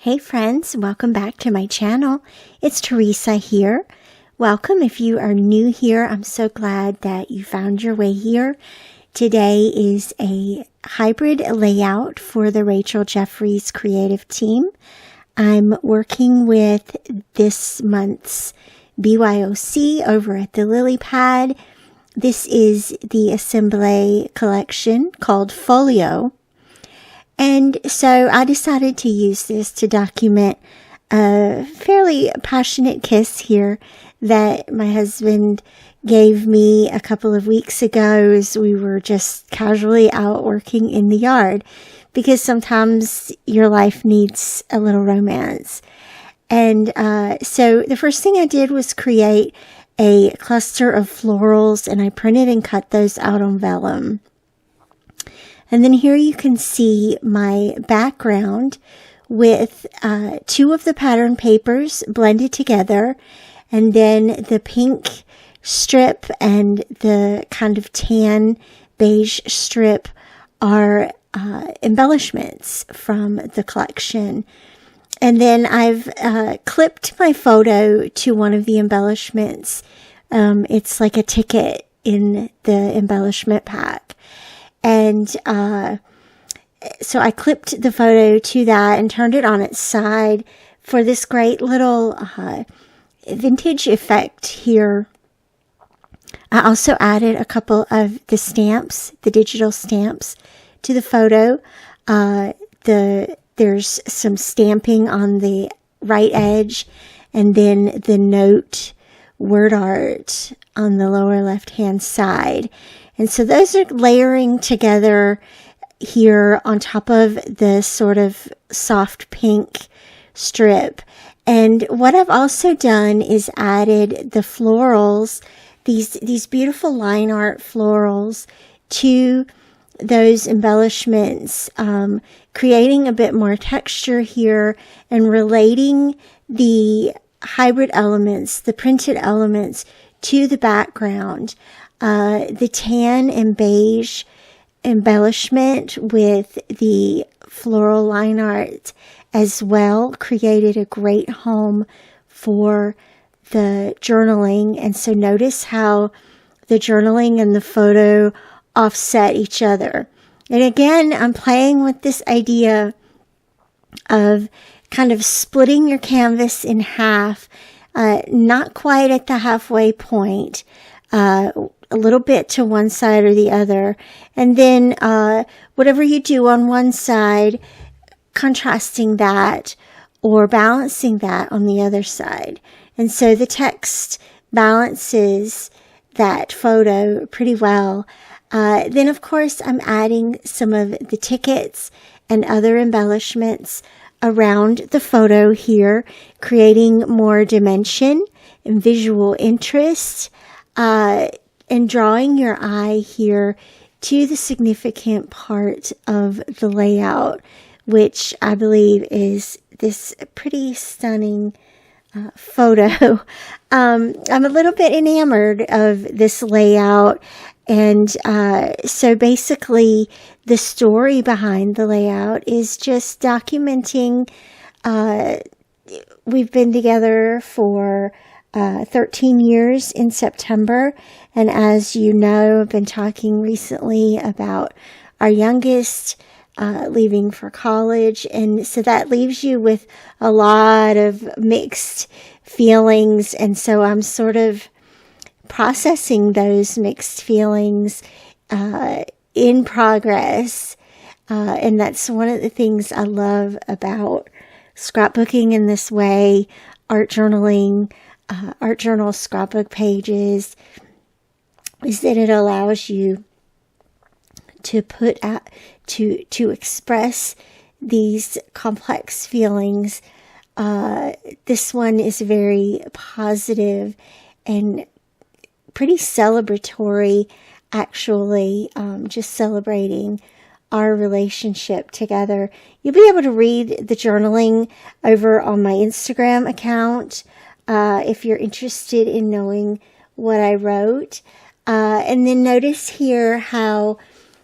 Hey friends, welcome back to my channel. It's Teresa here. Welcome if you are new here. I'm so glad that you found your way here. Today is a hybrid layout for the Rachel Jefferies creative team. I'm working with this month's BYOC over at the Lily Pad. This is the assembly collection called Folio. And so I decided to use this to document a fairly passionate kiss here that my husband gave me a couple of weeks ago as we were just casually out working in the yard, because sometimes your life needs a little romance. And so the first thing I did was create a cluster of florals, and I printed and cut those out on vellum. And then here you can see my background with two of the pattern papers blended together, and then the pink strip and the kind of tan beige strip are embellishments from the collection. And then I've clipped my photo to one of the embellishments. It's like a ticket in the embellishment pack. And so I clipped the photo to that and turned it on its side for this great little vintage effect here. I also added a couple of the stamps, the digital stamps, to the photo. There's some stamping on the right edge, and then the note word art on the lower left-hand side. And so those are layering together here on top of the sort of soft pink strip. And what I've also done is added the florals, these beautiful line art florals, to those embellishments, creating a bit more texture here and relating the hybrid elements, the printed elements, to the background. The tan and beige embellishment with the floral line art as well created a great home for the journaling. And so notice how the journaling and the photo offset each other. And again, I'm playing with this idea of kind of splitting your canvas in half, not quite at the halfway point, a little bit to one side or the other. And then whatever you do on one side, contrasting that or balancing that on the other side. And so the text balances that photo pretty well. Then, of course, I'm adding some of the tickets and other embellishments around the photo here, creating more dimension and visual interest, and drawing your eye here to the significant part of the layout, which I believe is this pretty stunning photo. I'm a little bit enamored of this layout. And so basically the story behind the layout is just documenting, we've been together for 13 years in September. And as you know, I've been talking recently about our youngest leaving for college. And so that leaves you with a lot of mixed feelings. And so I'm sort of processing those mixed feelings in progress. And that's one of the things I love about scrapbooking in this way, art journaling, art journal scrapbook pages, is that it allows you to put out, to express these complex feelings. This one is very positive and pretty celebratory, actually, just celebrating our relationship together. You'll be able to read the journaling over on my Instagram account if you're interested in knowing what I wrote. And then notice here how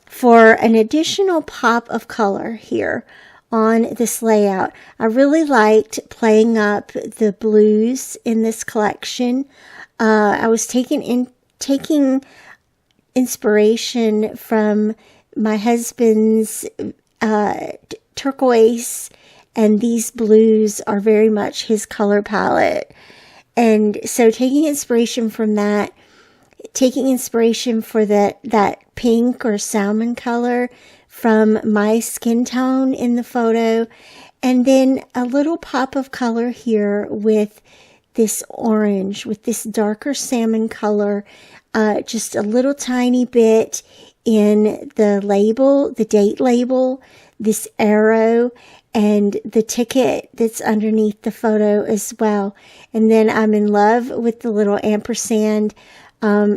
for an additional pop of color here on this layout. I really liked playing up the blues in this collection. I was taking inspiration from my husband's turquoise, and these blues are very much his color palette. And so taking inspiration from that, taking inspiration for that pink or salmon color from my skin tone in the photo, and then a little pop of color here with this orange, with this darker salmon color, just a little tiny bit in the label, the date label, this arrow, and the ticket that's underneath the photo as well. And then I'm in love with the little ampersand,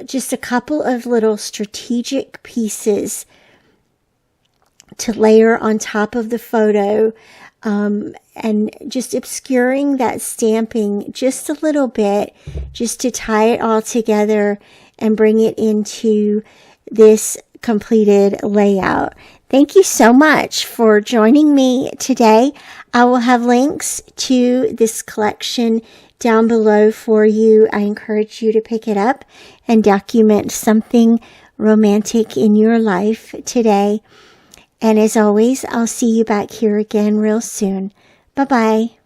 just a couple of little strategic pieces to layer on top of the photo, and just obscuring that stamping just a little bit, just to tie it all together and bring it into this completed layout. Thank you so much for joining me today. I will have links to this collection down below for you. I encourage you to pick it up and document something romantic in your life today. And as always, I'll see you back here again real soon. Bye-bye.